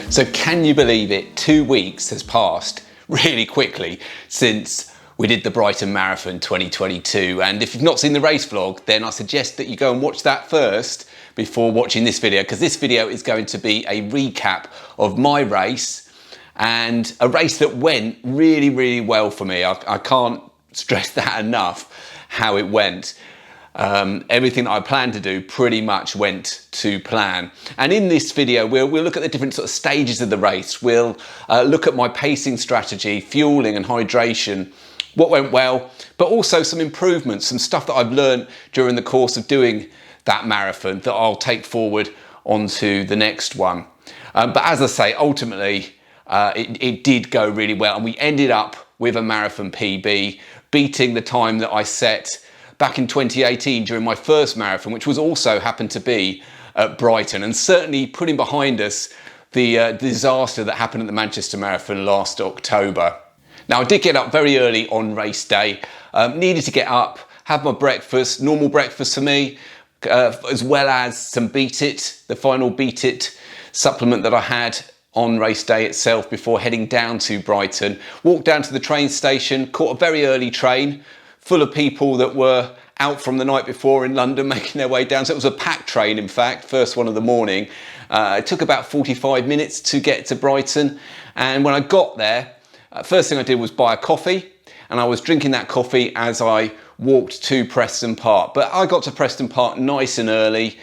So can you believe it? 2 weeks has passed really quickly since we did the Brighton Marathon 2022. And if you've not seen the race vlog, then I suggest that you go and watch that first before watching this video, because this video is going to be a recap of my race, and a race that went really, really well for me. I can't stress that enough, how it went. Everything that I planned to do pretty much went to plan. And in this video, we'll look at the different sort of stages of the race. We'll look at my pacing strategy, fueling and hydration, what went well, but also some improvements, some stuff that I've learned during the course of doing that marathon that I'll take forward onto the next one. But as I say, ultimately, it did go really well, and we ended up with a marathon PB, beating the time that I set back in 2018 during my first marathon, which was also happened to be at Brighton, and certainly putting behind us the disaster that happened at the Manchester Marathon last October. Now, I did get up very early on race day, needed to get up, have my breakfast, normal breakfast for me, as well as some Beat It, the final Beat It supplement that I had on race day itself before heading down to Brighton. Walked down to the train station, caught a very early train, full of people that were out from the night before in London making their way down. So it was a packed train, in fact, first one of the morning. It took about 45 minutes to get to Brighton. And when I got there, first thing I did was buy a coffee, and I was drinking that coffee as I walked to Preston Park. But I got to Preston Park nice and early.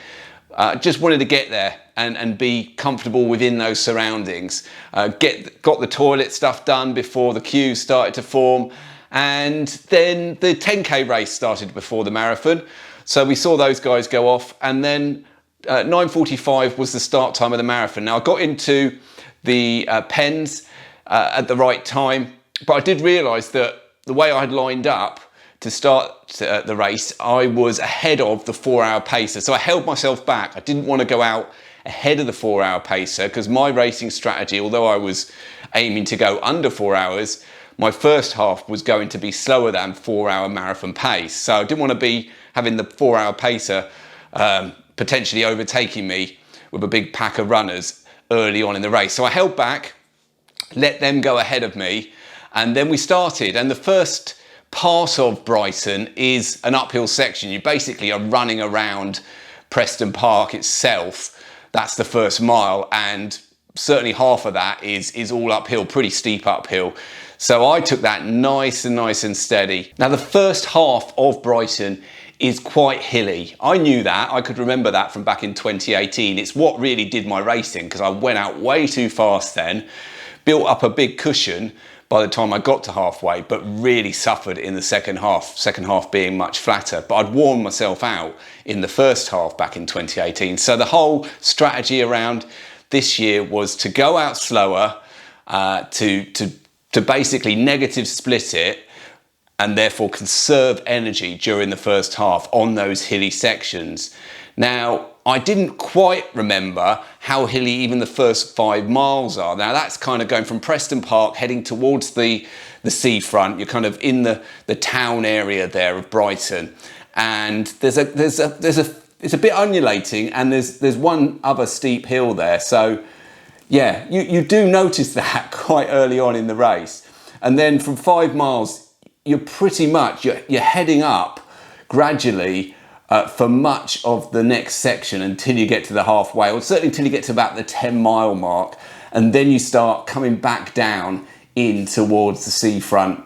Just wanted to get there and be comfortable within those surroundings. Got the toilet stuff done before the queues started to form. And then the 10K race started before the marathon. So we saw those guys go off, and then 9:45 was the start time of the marathon. Now, I got into the pens at the right time, but I did realise that the way I had lined up to start the race, I was ahead of the 4-hour pacer. So I held myself back. I didn't want to go out ahead of the 4-hour pacer, because my racing strategy, although I was aiming to go under 4 hours, my first half was going to be slower than 4-hour marathon pace. So I didn't want to be having the 4-hour pacer potentially overtaking me with a big pack of runners early on in the race. So I held back, let them go ahead of me, and then we started. And the first part of Brighton is an uphill section. You basically are running around Preston Park itself. That's the first mile, and certainly half of that is all uphill, pretty steep uphill. So I took that nice and steady. Now, the first half of Brighton is quite hilly. I knew that. I could remember that from back in 2018. It's what really did my racing, because I went out way too fast then, built up a big cushion by the time I got to halfway, but really suffered in the second half being much flatter. But I'd worn myself out in the first half back in 2018. So the whole strategy around this year was to go out slower, to basically negative split it, and therefore conserve energy during the first half on those hilly sections. Now, I didn't quite remember how hilly even the first 5 miles are. Now, that's kind of going from Preston Park heading towards the seafront. You're kind of in the town area there of Brighton, and it's a bit undulating, and there's one other steep hill there. So yeah, you do notice that quite early on in the race. And then from 5 miles, you're pretty much, you're heading up gradually for much of the next section until you get to the halfway, or certainly until you get to about the 10-mile mark. And then you start coming back down in towards the seafront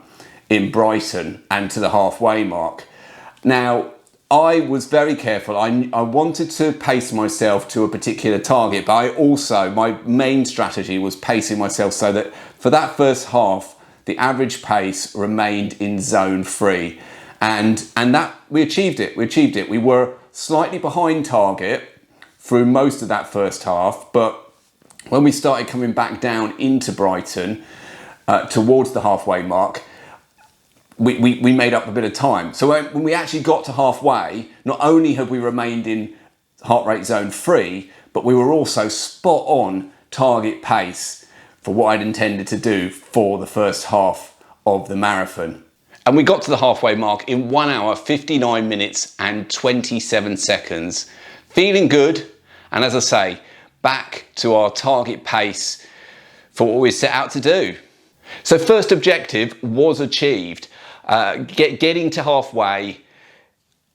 in Brighton and to the halfway mark. Now, I was very careful. I wanted to pace myself to a particular target, but my main strategy was pacing myself so that for that first half, the average pace remained in zone 3. And that we achieved it. We were slightly behind target through most of that first half, but when we started coming back down into Brighton towards the halfway mark, we made up a bit of time. So when we actually got to halfway, not only had we remained in heart rate zone 3, but we were also spot on target pace for what I'd intended to do for the first half of the marathon. And we got to the halfway mark in 1 hour, 59 minutes and 27 seconds. Feeling good, and as I say, back to our target pace for what we set out to do. So first objective was achieved, getting to halfway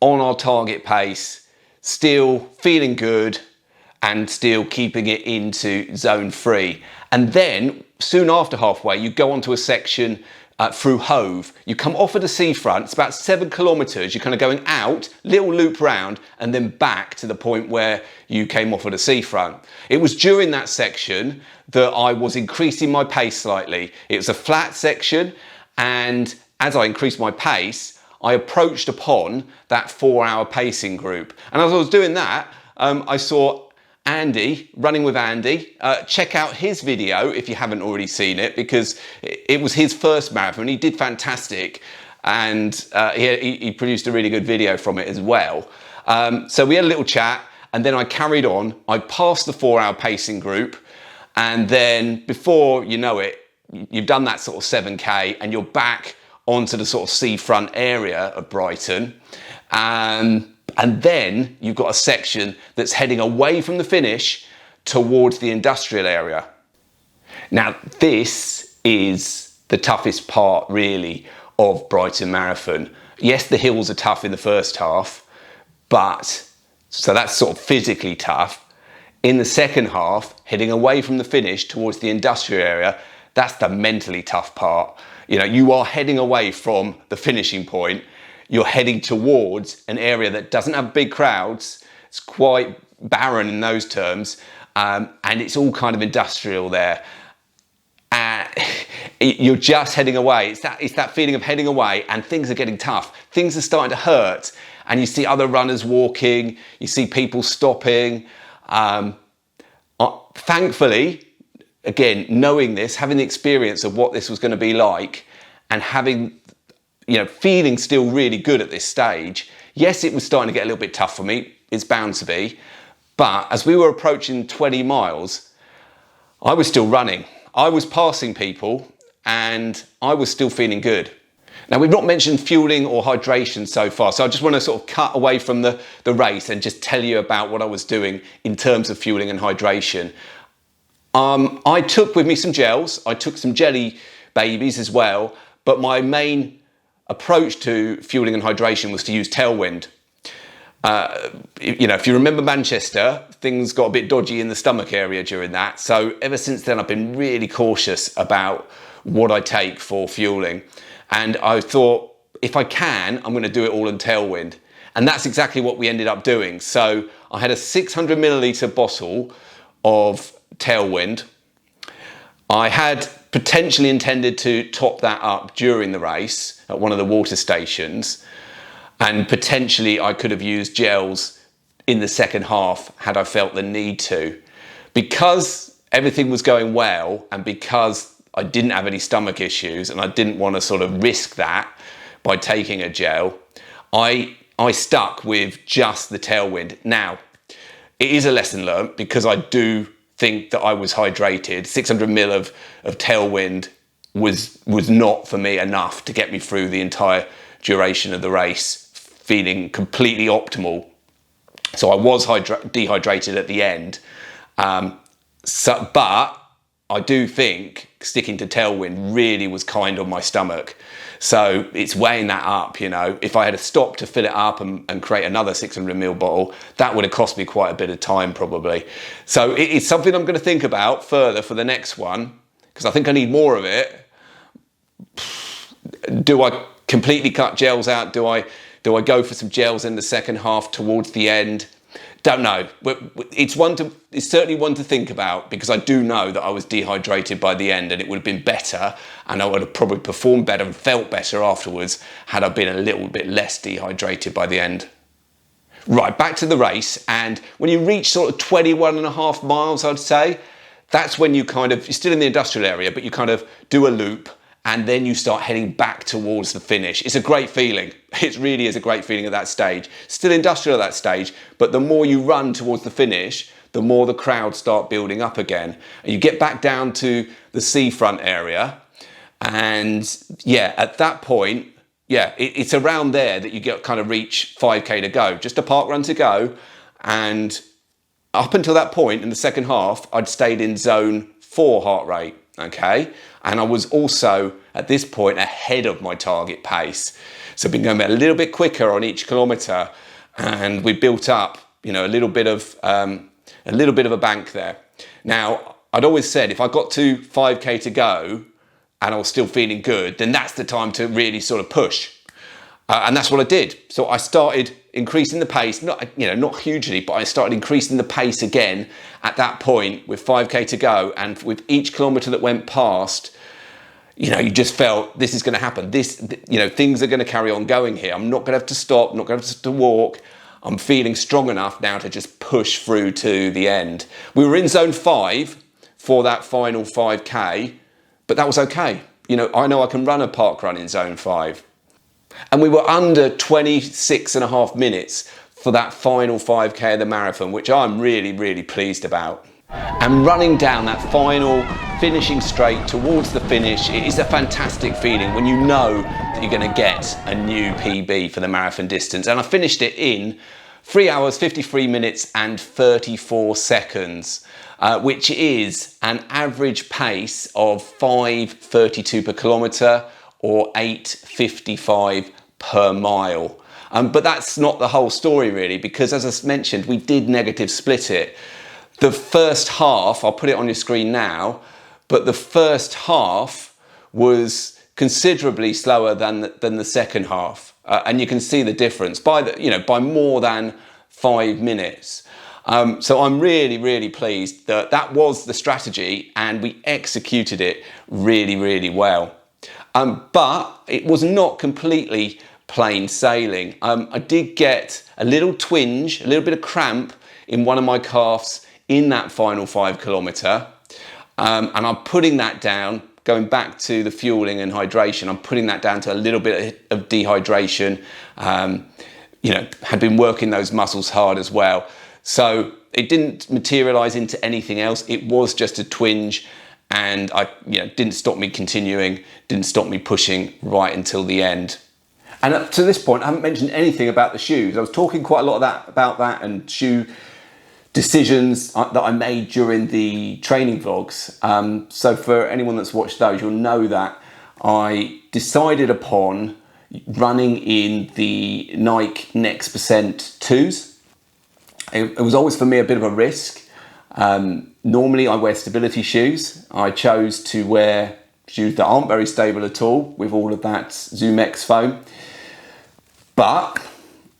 on our target pace, still feeling good and still keeping it into zone 3. And then soon after halfway, you go onto a section through Hove. You come off of the seafront, it's about 7 kilometres, you're kind of going out, little loop round, and then back to the point where you came off of the seafront. It was during that section that I was increasing my pace slightly. It was a flat section, and as I increased my pace, I approached upon that 4-hour pacing group. And as I was doing that, I saw Andy, Running with Andy. Check out his video if you haven't already seen it, because it was his first marathon. He did fantastic, and he produced a really good video from it as well. So we had a little chat, and then I carried on. I passed the 4-hour pacing group, and then before you know it, you've done that sort of 7K, and you're back onto the sort of seafront area of Brighton. And then you've got a section that's heading away from the finish towards the industrial area. Now, this is the toughest part, really, of Brighton Marathon. Yes, the hills are tough in the first half, but so that's sort of physically tough. In the second half, heading away from the finish towards the industrial area, that's the mentally tough part. You know, you are heading away from the finishing point. You're heading towards an area that doesn't have big crowds. It's quite barren in those terms, and it's all kind of industrial there. You're just heading away. It's that feeling of heading away, and things are getting tough. Things are starting to hurt, and you see other runners walking. You see people stopping. Thankfully, again, knowing this, having the experience of what this was going to be like, and having, you know, feeling still really good at this stage. Yes, it was starting to get a little bit tough for me. It's bound to be. But as we were approaching 20 miles, I was still running. I was passing people, and I was still feeling good. Now, we've not mentioned fueling or hydration so far, so I just want to sort of cut away from the race and just tell you about what I was doing in terms of fueling and hydration. I took with me some gels. I took some jelly babies as well, but my main approach to fueling and hydration was to use Tailwind. You know, if you remember Manchester, things got a bit dodgy in the stomach area during that. So ever since then, I've been really cautious about what I take for fueling. And I thought, if I can, I'm going to do it all in Tailwind. And that's exactly what we ended up doing. So I had a 600 milliliter bottle of Tailwind. I had potentially intended to top that up during the race at one of the water stations, and potentially I could have used gels in the second half had I felt the need to. Because everything was going well, and because I didn't have any stomach issues and I didn't want to sort of risk that by taking a gel, I stuck with just the Tailwind. Now, it is a lesson learned, because I do think that I was hydrated. 600 ml of Tailwind was not for me enough to get me through the entire duration of the race, feeling completely optimal. So I was dehydrated at the end. But I do think sticking to Tailwind really was kind on my stomach. So it's weighing that up, you know. If I had stopped to fill it up and create another 600 ml bottle, that would have cost me quite a bit of time probably. So it's something I'm going to think about further for the next one, because I think I need more of it. Do I completely cut gels out? Do I go for some gels in the second half towards the end? Don't know. It's certainly one to think about, because I do know that I was dehydrated by the end, and it would have been better, and I would have probably performed better and felt better afterwards had I been a little bit less dehydrated by the end. Right, back to the race, and when you reach sort of 21.5 miles, I'd say, that's when you're still in the industrial area, but you kind of do a loop, and then you start heading back towards the finish. It's a great feeling. It really is a great feeling at that stage. Still industrial at that stage, but the more you run towards the finish, the more the crowds start building up again. And you get back down to the seafront area, and yeah, at that point, yeah, it's around there that you kind of reach 5K to go, just a park run to go. And up until that point in the second half, I'd stayed in zone 4 heart rate. okay? And I was also, at this point, ahead of my target pace. So I've been going a little bit quicker on each kilometre, and we built up, you know, a little bit of a bank there. Now, I'd always said if I got to 5K to go and I was still feeling good, then that's the time to really sort of push. And that's what I did. So I started increasing the pace, not hugely, but I started increasing the pace again at that point with 5K to go. And with each kilometre that went past, you know, you just felt this is going to happen. Things are going to carry on going here. I'm not going to have to stop, not going to have to walk. I'm feeling strong enough now to just push through to the end. We were in zone 5 for that final 5K, but that was okay. You know I can run a park run in zone 5. And we were under 26 and a half minutes for that final 5K of the marathon, which I'm really, really pleased about. And running down that final finishing straight towards the finish, it is a fantastic feeling when you know that you're going to get a new PB for the marathon distance. And I finished it in 3 hours, 53 minutes and 34 seconds, which is an average pace of 5:32 per kilometre or 8:55 per mile. But that's not the whole story really, because as I mentioned, we did negative split it. The first half, I'll put it on your screen now, but the first half was considerably slower than the second half. And you can see the difference by more than 5 minutes. So I'm really, really pleased that that was the strategy and we executed it really, really well. But it was not completely plain sailing. I did get a little twinge, a little bit of cramp in one of my calves in that final 5 kilometre. And I'm putting that down, going back to the fueling and hydration, I'm putting that down to a little bit of dehydration. Had been working those muscles hard as well. So it didn't materialise into anything else. It was just a twinge, and didn't stop me continuing, didn't stop me pushing right until the end. And up to this point, I haven't mentioned anything about the shoes. I was talking quite a lot about that and shoe decisions that I made during the training vlogs. So for anyone that's watched those, you'll know that I decided upon running in the Nike Next Percent 2s. It was always for me a bit of a risk. Normally I wear stability shoes. I chose to wear shoes that aren't very stable at all with all of that Zoom X foam. But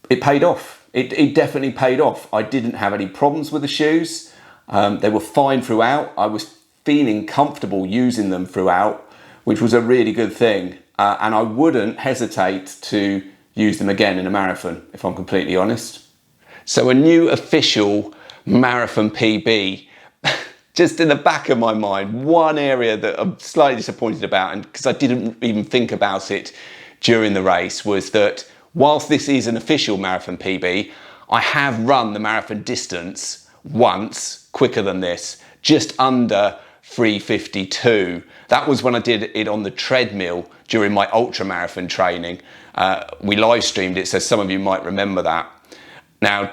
it paid off. It definitely paid off. I didn't have any problems with the shoes. They were fine throughout. I was feeling comfortable using them throughout, which was a really good thing. And I wouldn't hesitate to use them again in a marathon, if I'm completely honest. So a new official marathon PB. Just in the back of my mind, one area that I'm slightly disappointed about, and because I didn't even think about it during the race, was that whilst this is an official marathon PB, I have run the marathon distance once quicker than this, just under 3:52. That was when I did it on the treadmill during my ultra marathon training. We live streamed it, so some of you might remember that. Now,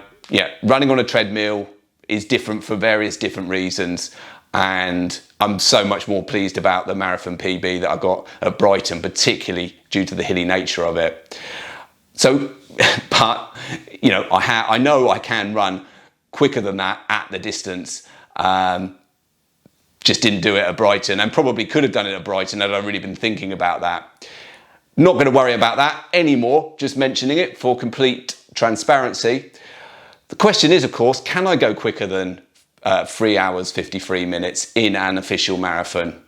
running on a treadmill is different for various different reasons, and I'm so much more pleased about the marathon PB that I got at Brighton, particularly due to the hilly nature of it. So, but I know I can run quicker than that at the distance. Just didn't do it at Brighton, and probably could have done it at Brighton had I really been thinking about that. Not going to worry about that anymore, just mentioning it for complete transparency. The question is, of course, can I go quicker than 3 hours, 53 minutes in an official marathon?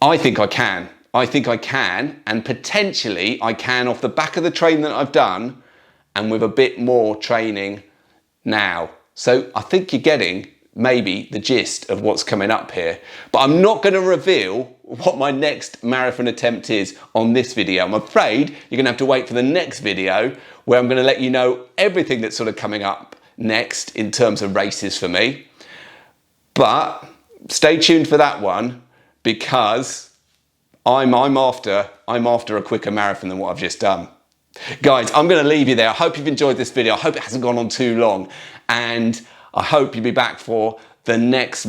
I think I can. I think I can, and potentially I can off the back of the training that I've done and with a bit more training now. So I think you're getting maybe the gist of what's coming up here. But I'm not going to reveal what my next marathon attempt is on this video. I'm afraid you're going to have to wait for the next video where I'm going to let you know everything that's sort of coming up next in terms of races for me. But stay tuned for that one, because I'm after a quicker marathon than what I've just done. Guys, I'm going to leave you there. I hope you've enjoyed this video. I hope it hasn't gone on too long, and I hope you'll be back for the next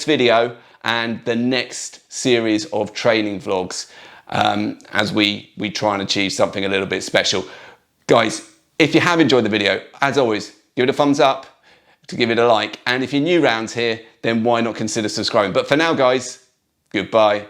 video. and the next series of training vlogs as we try and achieve something a little bit special. Guys, if you have enjoyed the video, as always, give it a thumbs up, to give it a like, and if you're new round here, then why not consider subscribing? But for now, guys, goodbye.